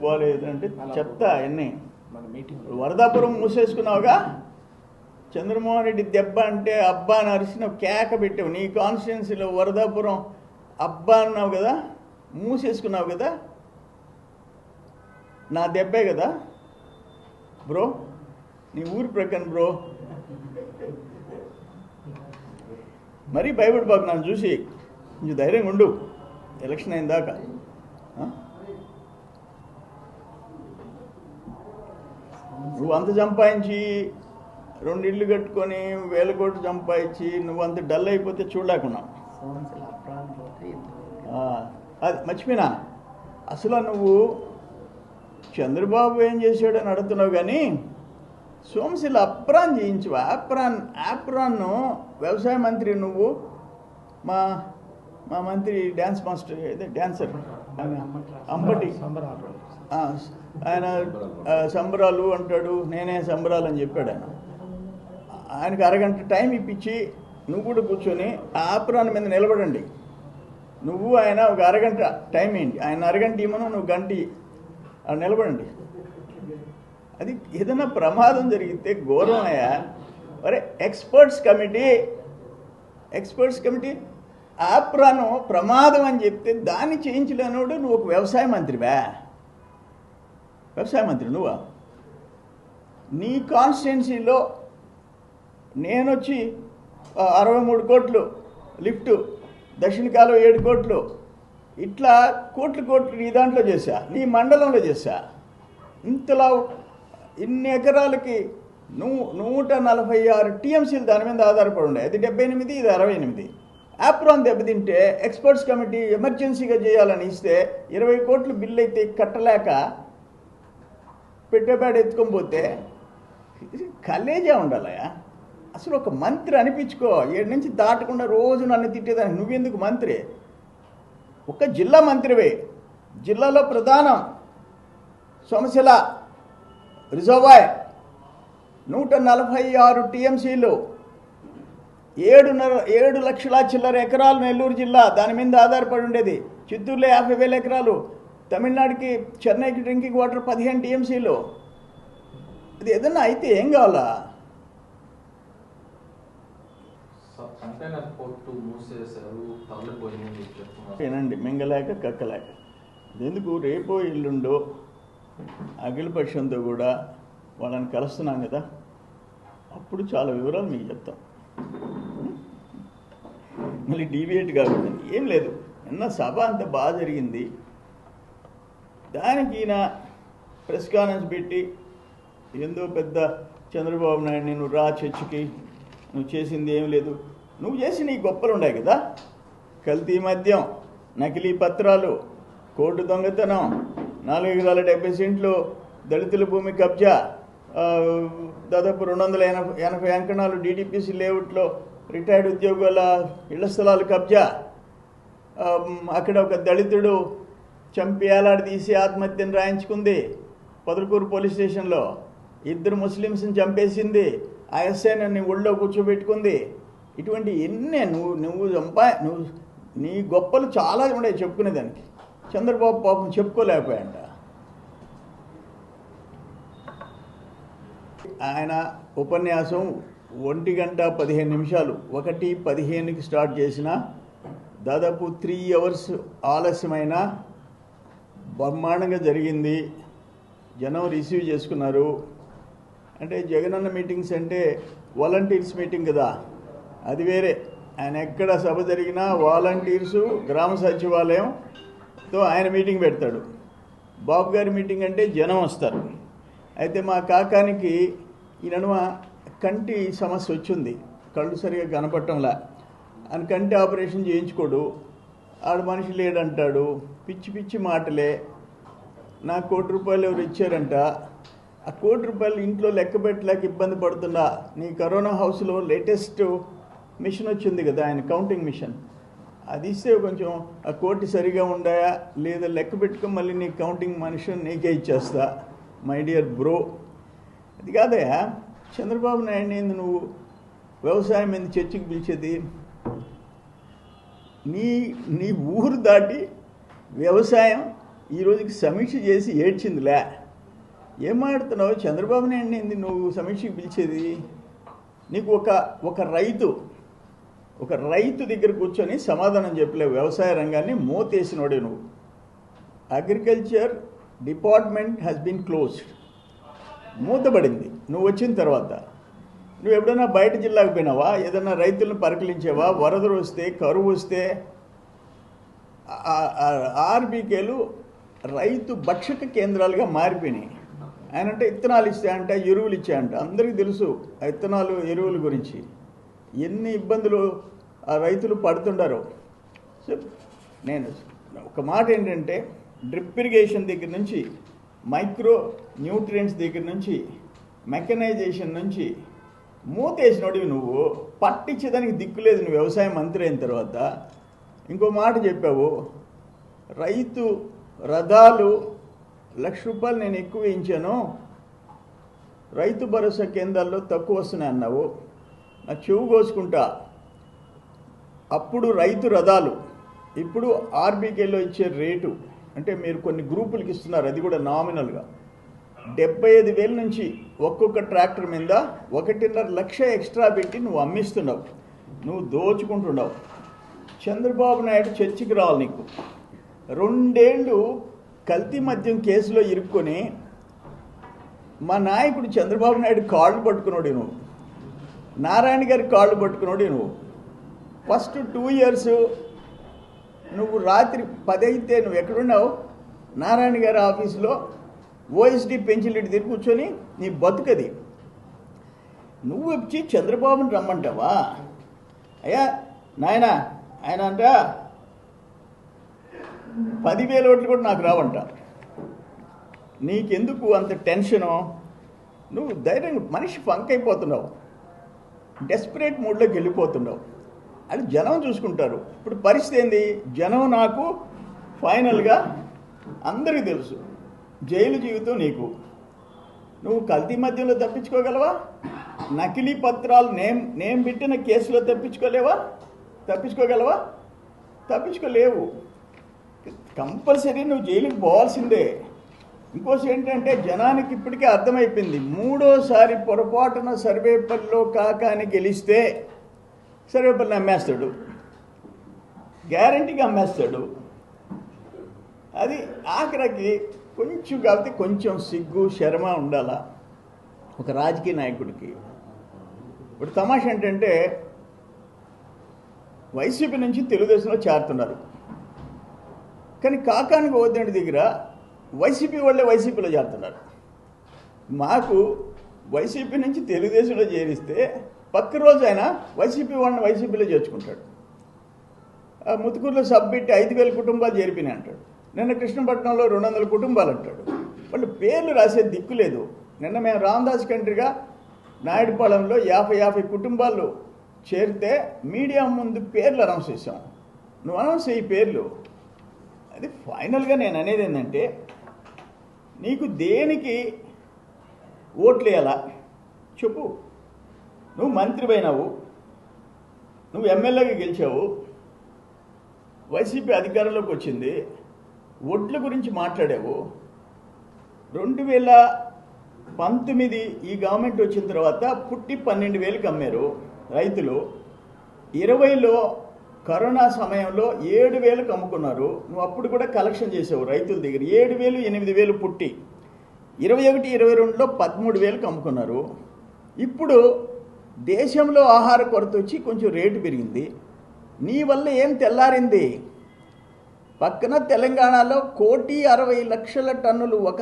పోలేదంటే చెప్తా అన్నీ. వరదాపురం మూసేసుకున్నావుగా, చంద్రమోహన్ రెడ్డి దెబ్బ అంటే అబ్బా అని అరిసినావు, కేక పెట్టావు. నీ కాన్స్టిట్యున్సీలో వరదాపురం అబ్బా అన్నావు కదా, మూసేసుకున్నావు కదా, నా దెబ్బే కదా బ్రో, నీ ఊరి ప్రక్కన బ్రో. మరీ భయపడిపోకు, నన్ను చూసి కొంచెం ధైర్యంగా ఉండు ఎలక్షన్ అయిన దాకా. నువ్వు అంత సంపాదించి 2 ఇళ్ళు కట్టుకొని 1000 కోట్లు సంపాదించి నువ్వు అంత డల్ అయిపోతే చూడలేకున్నావు. అది మర్చిపోయినా. అసలు నువ్వు చంద్రబాబు ఏం చేశాడని అడుగుతున్నావు కానీ సోమశిల అప్రాన్ చేయించువా? ఆప్రాన్ను వ్యవసాయ మంత్రి నువ్వు, మా మా మంత్రి డ్యాన్స్ మాస్టర్ డ్యాన్సర్ అంబటి, ఆయన సంబరాలు అంటాడు, నేనే సంబరాలు అని చెప్పాడు. ఆయనకు అరగంట టైం ఇప్పించి నువ్వు కూడా కూర్చొని ఆ ఆప్రాన్ మీద నిలబడండి. నువ్వు ఆయన ఒక అరగంట టైం ఏంటి, ఆయన అరగంట ఇవ్వను, నువ్వు గంట నిలబడండి. అది ఏదైనా ప్రమాదం జరిగితే ఘోరమయ్యా. అరే ఎక్స్పర్ట్స్ కమిటీ ఆప్రాను ప్రమాదం అని చెప్తే దాన్ని చేయించలేనోడు నువ్వు ఒక వ్యవసాయ మంత్రివా? వ్యవసాయ మంత్రి నువ్వా? నీ కాన్స్టిట్యున్సీలో నేను వచ్చి 63 కోట్లు లిఫ్ట్, దక్షిణ కాలువ 7 కోట్లు, ఇట్లా కోట్లు నీ దాంట్లో చేశా, నీ మండలంలో చేశా. ఇంతలా ఇన్ని ఎకరాలకి నువ్వు 146 టీఎంసీలు దాని మీద ఆధారపడి ఉండే. అది 78, ఇది 68. ఆప్రాన్ దెబ్బతింటే ఎక్స్పర్ట్స్ కమిటీ ఎమర్జెన్సీగా చేయాలని ఇస్తే 20 కోట్లు బిల్లు అయితే కట్టలేక పెట్టేపాడు ఎత్తుకొని పోతే కలేజా ఉండాలయా. అసలు ఒక మంత్రి అనిపించుకో. 7 నుంచి దాటకుండా రోజు నన్ను తిట్టేదాన్ని. నువ్వెందుకు మంత్రి? ఒక జిల్లా మంత్రివే. జిల్లాలో ప్రధానం సోమశిల రిజర్వాయర్ 146 టీఎంసీలు, 7 లక్షల చిల్లర ఎకరాలు నెల్లూరు జిల్లా దాని మీద ఆధారపడి ఉండేది. చిత్తూరులో 50,000 ఎకరాలు, తమిళనాడుకి చెన్నైకి డ్రింకింగ్ వాటర్ 15 టీఎంసీలు. అది ఏదన్నా అయితే ఏం కావాలా? ఏనండి మింగలేక కక్కలేక. ఎందుకు రేపో ఎల్లుండో అఖిలపక్షంతో కూడా వాళ్ళని కలుస్తున్నాం కదా, అప్పుడు చాలా వివరాలు మీకు చెప్తాం. మళ్ళీ డీవియేట్ కాకుండా ఏం లేదు. నిన్న సభ అంతా బాగా జరిగింది. దానికి ఈయన ప్రెస్ కాన్ఫరెన్స్ పెట్టి ఏందో పెద్ద చంద్రబాబు నాయుడు నువ్వు రా చర్చకి, నువ్వు చేసింది ఏం లేదు, నువ్వు చేసి నీ గొప్పలు ఉన్నాయి కదా, కల్తీ మద్యం, నకిలీ పత్రాలు, కోర్టు దొంగతనం, 4 ఎకరాల 70 సెంట్లు దళితుల భూమి కబ్జా, దాదాపు 280 అంకణాలు డీటీపీసీ లేఅవుట్లో రిటైర్డ్ ఉద్యోగుల ఇళ్ల స్థలాలు కబ్జా, అక్కడ ఒక దళితుడు చంపి ఏలాడదీసి ఆత్మహత్యను రాయించుకుంది పొదలకూరు పోలీస్ స్టేషన్లో, 2 ముస్లిమ్స్ని చంపేసింది, ఆ ఎస్ఐ నన్ను ఒళ్ళో కూర్చోబెట్టుకుంది. ఇటువంటి ఎన్నే నువ్వు నీ గొప్పలు చాలా ఉండే చెప్పుకునేదానికి. చంద్రబాబు పాపం చెప్పుకోలేకపోయాడంట. ఆయన ఉపన్యాసం 1 గంట 15 నిమిషాలు, 1:15కి స్టార్ట్ చేసిన దాదాపు 3 అవర్స్ ఆలస్యమైన బ్రహ్మాండంగా జరిగింది. జనం రిసీవ్ చేసుకున్నారు. అంటే జగనన్న మీటింగ్స్ అంటే వాలంటీర్స్ మీటింగ్ కదా, అది వేరే. ఆయన ఎక్కడ సభ జరిగినా వాలంటీర్సు, గ్రామ సచివాలయంతో ఆయన మీటింగ్ పెడతాడు. బాబు గారి మీటింగ్ అంటే జనం వస్తారు. అయితే మా కాకానికి ఈ నడుమ కంటి సమస్య వచ్చింది, కళ్ళు సరిగా కనపడటంలా. ఆయన కంటి ఆపరేషన్ చేయించుకోడు, ఆడ మనిషి లేడంటాడు, పిచ్చి పిచ్చి మాటలే. నాకు ₹1 కోటి ఎవరు ఇచ్చారంట, ఆ ₹1 కోటి ఇంట్లో లెక్క పెట్టలేక ఇబ్బంది పడుతున్నా. నీ కరోనా హౌస్లో లేటెస్ట్ మిషన్ వచ్చింది కదా, ఆయన కౌంటింగ్ మిషన్, అది ఇస్తే కొంచెం ఆ కోటి సరిగా ఉండాయా లేదా లెక్క పెట్టుకొని మళ్ళీ నీ కౌంటింగ్ మిషన్ నీకే ఇచ్చేస్తా మై డియర్ బ్రో. అది కాదయా, చంద్రబాబు నాయుడు ఏంది నువ్వు వ్యవసాయం మీద చర్చకు పిలిచేది? నీ ఊరు దాటి వ్యవసాయం ఈ రోజుకి సమీక్ష చేసి ఏడ్చిందిలే. ఏం మాట్లాడుతున్నావు? చంద్రబాబు నాయుడు ఏంది నువ్వు సమీక్షకు పిలిచేది? నీకు ఒక రైతు దగ్గర కూర్చొని సమాధానం చెప్పలేవు. వ్యవసాయ రంగాన్ని మోతేసినోడే నువ్వు. Agriculture department has been closed, మూతబడింది నువ్వు వచ్చిన తర్వాత. నువ్వు ఎప్పుడైనా బయట జిల్లాకు పోయినావా? ఏదైనా రైతులను పరికలించావా? వరదలు వస్తే, కరువు వస్తే ఆర్బీకేలు రైతు భక్షక కేంద్రాలుగా మారిపోయినాయి. ఆయన అంటే ఇత్తనాలు ఇస్తాయంట, ఎరువులు ఇచ్చాయంట. అందరికీ తెలుసు ఆ ఇత్తనాలు ఎరువుల గురించి ఎన్ని ఇబ్బందులు ఆ రైతులు పడుతుండారో. సో నేను ఒక మాట ఏంటంటే, డ్రిప్ ఇరిగేషన్ దగ్గర నుంచి, మైక్రో న్యూట్రియంట్స్ దగ్గర నుంచి, మెకనైజేషన్ నుంచి మూతేసినోడివి నువ్వు. పట్టించేదానికి దిక్కులేదు నువ్వు వ్యవసాయ మంత్రి అయిన తర్వాత. ఇంకో మాట చెప్పావు, రైతు రథాలు ₹1,00,000 నేను ఎక్కువ వేయించాను, రైతు భరోసా కేంద్రాల్లో తక్కువ వస్తున్నాయి అన్నావు. నా చెవు కోసుకుంటా. అప్పుడు రైతు రథాలు, ఇప్పుడు ఆర్బీకేలో ఇచ్చే రేటు అంటే మీరు కొన్ని గ్రూపులకి ఇస్తున్నారు, అది కూడా నామినల్గా 75,000 నుంచి ఒక్కొక్క ట్రాక్టర్ మీద 1.5 లక్ష ఎక్స్ట్రా పెట్టి నువ్వు అమ్మిస్తున్నావు, నువ్వు దోచుకుంటున్నావు. చంద్రబాబు నాయుడు చర్చికి రావాలి. నీకు 2 ఏళ్ళు కల్తీ మద్యం కేసులో ఇరుక్కొని మా నాయకుడు చంద్రబాబు నాయుడు కాళ్ళు పట్టుకున్నాడు నువ్వు, నారాయణ గారి కాళ్ళు పట్టుకున్నాడు నువ్వు. ఫస్ట్ 2 ఇయర్స్ నువ్వు రాత్రి 10 అయితే నువ్వు ఎక్కడున్నావు? నారాయణ గారి ఆఫీసులో ఓఎస్డీ పెంచిలిటి తిరిగి కూర్చొని నీ బతుకది. నువ్వు వచ్చి చంద్రబాబుని రమ్మంటావా? అయ్యా నాయన, ఆయన అంట 10,000 ఓట్లు కూడా నాకు రావంట. నీకెందుకు అంత టెన్షను? నువ్వు ధైర్యంగా మనిషి ఫంక్ అయిపోతున్నావు, డెస్పరేట్ మూడ్లోకి వెళ్ళిపోతున్నావు. అది జనం చూసుకుంటారు. ఇప్పుడు పరిస్థితి ఏంది? జనం నాకు ఫైనల్గా అందరికీ తెలుసు, జైలు జీవితం నీకు. నువ్వు కల్తీ మద్యంలో తప్పించుకోగలవా? నకిలీ పత్రాలు నేను పెట్టిన కేసులో తప్పించుకోగలవా? తప్పించుకోలేవు. కంపల్సరీ నువ్వు జైలుకి పోవాల్సిందే. ఇంకోసి ఏంటంటే, జనానికి ఇప్పటికే అర్థమైపోయింది, 3ఓసారి పొరపాటున సర్వేపల్లిలో కాకాని గెలిస్తే సర్వేపల్లిని అమ్మేస్తాడు, గ్యారంటీగా అమ్మేస్తాడు. అది ఆఖరికి కాబట్టి కొంచెం సిగ్గు శర్మ ఉండాలా ఒక రాజకీయ నాయకుడికి. ఇప్పుడు తమాష ఏంటంటే, వైసీపీ నుంచి తెలుగుదేశంలో చేరుతున్నారు, కానీ కాకానికి వద్దండి దగ్గర వైసీపీ వాళ్ళే వైసీపీలో చేరుతున్నారు. మాకు వైసీపీ నుంచి తెలుగుదేశంలో చేరిస్తే పక్క రోజు ఆయన వైసీపీ వాళ్ళని వైసీపీలో చేర్చుకుంటాడు. ముతుకూరులో సబ్మిట్ 5,000 కుటుంబాలు చేరిపినాయి అంటాడు. నిన్న కృష్ణపట్నంలో 200 కుటుంబాలు అంటాడు. వాళ్ళు పేర్లు రాసే దిక్కు లేదు. నిన్న మేము రామదాస్ కంట్రీగా నాయుడుపాలెంలో 50 కుటుంబాలు చేరితే మీడియా ముందు పేర్లు అనౌన్స్ చేసాం. నువ్వు అనౌన్స్ చేయి పేర్లు. అది ఫైనల్గా నేను అనేది ఏంటంటే, నీకు దేనికి ఓట్లు వేయాలా చెప్పు. నువ్వు మంత్రి అయినావు, నువ్వు ఎమ్మెల్యేగా గెలిచావు, వైసీపీ అధికారంలోకి వచ్చింది, ఓట్ల గురించి మాట్లాడావు. 2019 ఈ గవర్నమెంట్ వచ్చిన తర్వాత పుట్టి 12,000కి అమ్మారు రైతులు. 20లో కరోనా సమయంలో 7,000కి అమ్ముకున్నారు. నువ్వు అప్పుడు కూడా కలెక్షన్ చేసావు రైతుల దగ్గర. 7,000, 8,000 పుట్టి 21, 22లో 13,000కి అమ్ముకున్నారు. ఇప్పుడు దేశంలో ఆహార కొరత వచ్చి కొంచెం రేటు పెరిగింది. నీ వల్ల ఏం తెల్లారింది? పక్కన తెలంగాణలో 1,60,00,000 టన్నులు ఒక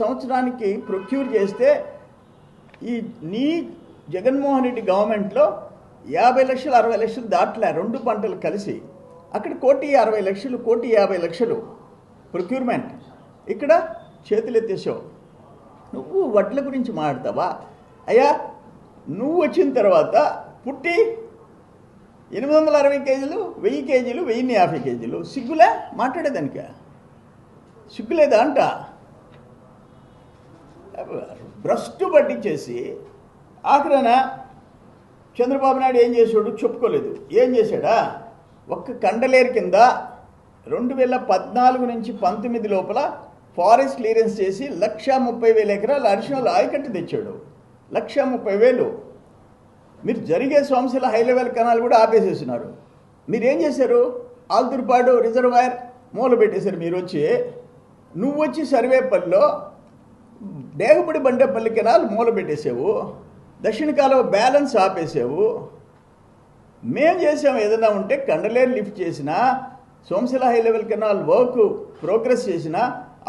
సంవత్సరానికి ప్రొక్యూర్ చేస్తే, ఈ నీ జగన్మోహన్ రెడ్డి గవర్నమెంట్లో 50 లక్షలు 60 లక్షలు దాట్లే 2 పంటలు కలిసి. అక్కడ 1,60,00,000 1,50,00,000 ప్రొక్యూర్మెంట్. ఇక్కడ చేతులు ఎత్తేసావు. నువ్వు వడ్ల గురించి మాట్లాడతావా? అయ్యా నువ్వు వచ్చిన తర్వాత పుట్టి 860 కేజీలు, 1000 కేజీలు, 1050 కేజీలు. సిగ్గులే మాట్లాడేదానిక? సిగ్గులేదా అంట? భ్రష్టు పట్టించేసి ఆఖరణ చంద్రబాబు నాయుడు ఏం చేశాడు చెప్పుకోలేదు. ఏం చేశాడా? ఒక్క కండలేరు కింద 2014 నుంచి 19 లోపల ఫారెస్ట్ క్లియరెన్స్ చేసి 1,30,000 ఎకరాలు అడిషనల్ ఆయకట్టు తెచ్చాడు. 1,30,000. మీరు జరిగే సోమశిల హై లెవెల్ కెనాల్ కూడా ఆపేసేస్తున్నారు. మీరు ఏం చేశారు? ఆల్తూర్పాడు రిజర్వాయర్ మూల పెట్టేశారు. నువ్వు వచ్చి సర్వేపల్లిలో డేగపూడి బండేపల్లి కెనాల్ మూల పెట్టేసావు. దక్షిణ కాలువ బ్యాలెన్స్ ఆపేసావు. మేం చేసాము ఏదైనా ఉంటే కండలేరు లిఫ్ట్ చేసినా, Somasila high level canal work progress చేసినా,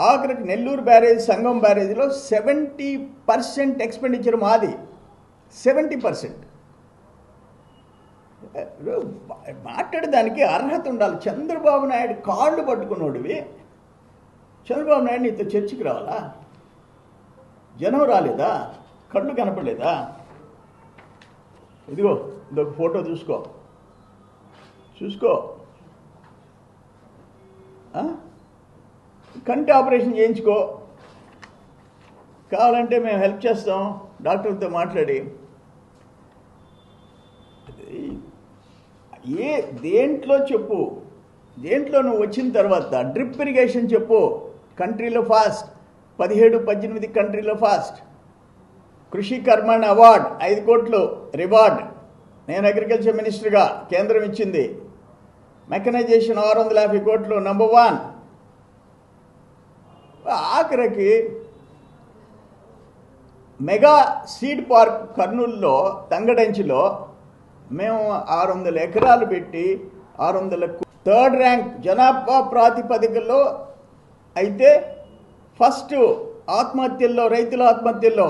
ఆఖరికి నెల్లూరు బ్యారేజ్ సంగం బ్యారేజ్లో 70% ఎక్స్పెండిచర్ మాది. 70%. మాట్లాడడానికి అర్హత ఉండాలి. చంద్రబాబు నాయుడు కాళ్ళు పట్టుకున్నోడివి. చంద్రబాబు నాయుడు నీతో చర్చకి రావాలా? జనం రాలేదా? కళ్ళు కనపడలేదా? ఇదిగో ఇదొక ఫోటో చూసుకో. కంటి ఆపరేషన్ చేయించుకో. కావాలంటే మేము హెల్ప్ చేస్తాం డాక్టర్లతో మాట్లాడి. దేంట్లో చెప్పు, దేంట్లో నువ్వు వచ్చిన తర్వాత డ్రిప్ ఇరిగేషన్ చెప్పు. కంట్రీలో ఫాస్ట్, 17-18 కంట్రీలో ఫాస్ట్. కృషి కర్మణ్ అవార్డ్ 5 కోట్లు రివార్డ్. నేను అగ్రికల్చర్ మినిస్టర్గా కేంద్రం ఇచ్చింది. మెకనైజేషన్ 650 కోట్లు నంబర్ 1. ఆఖరికి మెగా సీడ్ పార్క్ కర్నూలులో తంగడంచిలో మేము 600 ఎకరాలు పెట్టి 600 థర్డ్ ర్యాంక్ జనాభా ప్రాతిపదికలో అయితే ఫస్ట్ ఆత్మహత్యల్లో, రైతుల ఆత్మహత్యల్లో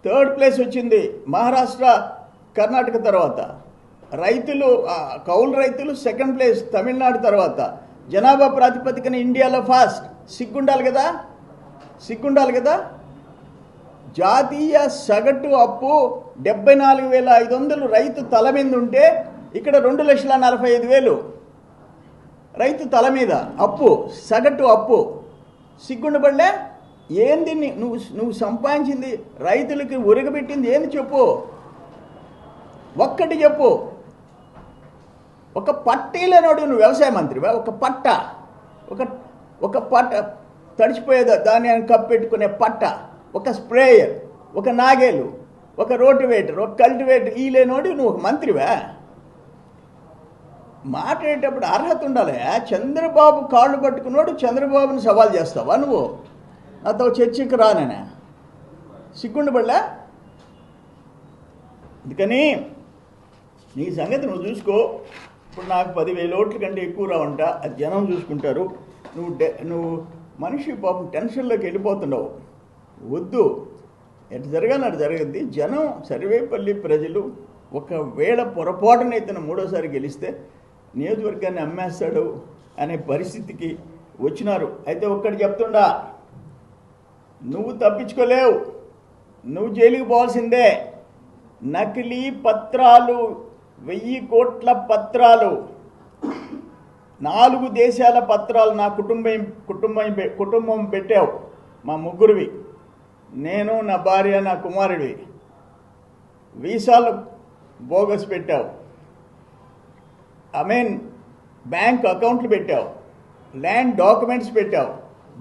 థర్డ్ ప్లేస్ వచ్చింది మహారాష్ట్ర, కర్ణాటక తర్వాత. కౌలు రైతులు సెకండ్ ప్లేస్ తమిళనాడు తర్వాత. జనాభా ప్రాతిపదికన ఇండియాలో ఫాస్ట్. సిగ్గుండాలి కదా. జాతీయ సగటు అప్పు 74,500 రైతు తల మీద ఉంటే ఇక్కడ 2,45,000 రైతు తల మీద అప్పు, సగటు అప్పు. సిగ్గుండబడలే? ఏంది నువ్వు సంపాదించింది? రైతులకి ఉరగబెట్టింది ఏంది చెప్పు. ఒక్కటి చెప్పు. ఒక పట్టీలనోడు నువ్వు వ్యవసాయ మంత్రివా? ఒక పట్ట తడిచిపోయేదా దాన్ని కప్పెట్టుకునే పట్ట, ఒక స్ప్రేయర్, ఒక నాగేలు, ఒక రోటివేటర్, ఒక కల్టివేటర్ ఈ లేనోడు నువ్వు ఒక మంత్రివా? మాట్లాడేటప్పుడు అర్హత ఉండాలి. చంద్రబాబు కాళ్ళు పట్టుకున్నాడు, చంద్రబాబుని సవాల్ చేస్తావా నువ్వు? నాతో చర్చకి రాననే సిగ్గుండబడలే? అందుకని నీ సంగతి నువ్వు చూసుకో. ఇప్పుడు నాకు 10,000 ఓట్ల కంటే ఎక్కువ రావంట, అది జనం చూసుకుంటారు. నువ్వు మనిషి పాపం టెన్షన్లోకి వెళ్ళిపోతున్నావు. వద్దు, ఎటు జరగాలి అటు జరగద్ది. జనం సర్వేపల్లి ప్రజలు ఒకవేళ పొరపాటున ఇతను 3వ సారి గెలిస్తే నియోజకవర్గాన్ని అమ్మేస్తాడు అనే పరిస్థితికి వచ్చినారు. అయితే ఒక్కటి చెప్తుండా, నువ్వు తప్పించుకోలేవు, నువ్వు జైలుకి పోవాల్సిందే. నకిలీ పత్రాలు, 1000 కోట్ల పత్రాలు, 4 దేశాల పత్రాలు నా కుటుంబం పెట్టావు. మా ముగ్గురివి, నేను, నా భార్య, నా కుమారుడివి. వీసాలు బోగస్ పెట్టావు. బ్యాంక్ అకౌంట్లు పెట్టావు, ల్యాండ్ డాక్యుమెంట్స్ పెట్టావు,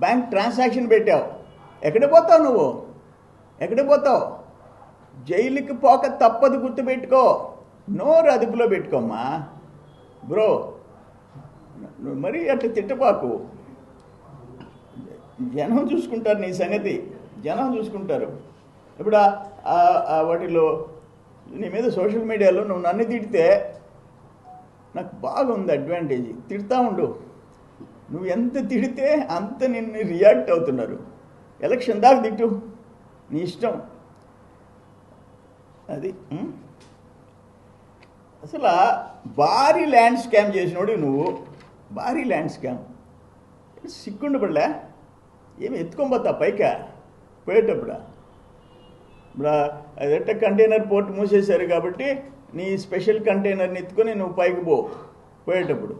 బ్యాంక్ ట్రాన్సాక్షన్ పెట్టావు. ఎక్కడ పోతావు? జైలుకి పోక తప్పదు, గుర్తుపెట్టుకో. నోరు అదుపులో పెట్టుకోమ్మా బ్రో. మరీ అట్లా తిట్టపాకు. జనం చూసుకుంటారు నీ సంగతి, జనం చూసుకుంటారు. ఇప్పుడు వాటిలో నీ మీద సోషల్ మీడియాలో నువ్వు నన్ను తిడితే నాకు బాగుంది అడ్వాంటేజ్. తిడతా ఉండు. నువ్వు ఎంత తిడితే అంత నిన్ను రియాక్ట్ అవుతున్నారు. ఎలక్షన్ దాకా తిట్టు, నీ ఇష్టం. అది అసలు భారీ ల్యాండ్ స్కామ్ చేసినోడు నువ్వు. భారీ ల్యాండ్ స్కామ్ సిగ్గుండబడలే? ఏమి ఎత్తుకోబోతా పైకా పోయేటప్పుడు? ఇప్పుడు అదంటే కంటైనర్ పోర్ట్ మూసేశారు కాబట్టి నీ స్పెషల్ కంటైనర్ని ఎత్తుకొని నువ్వు పైకి పోయేటప్పుడు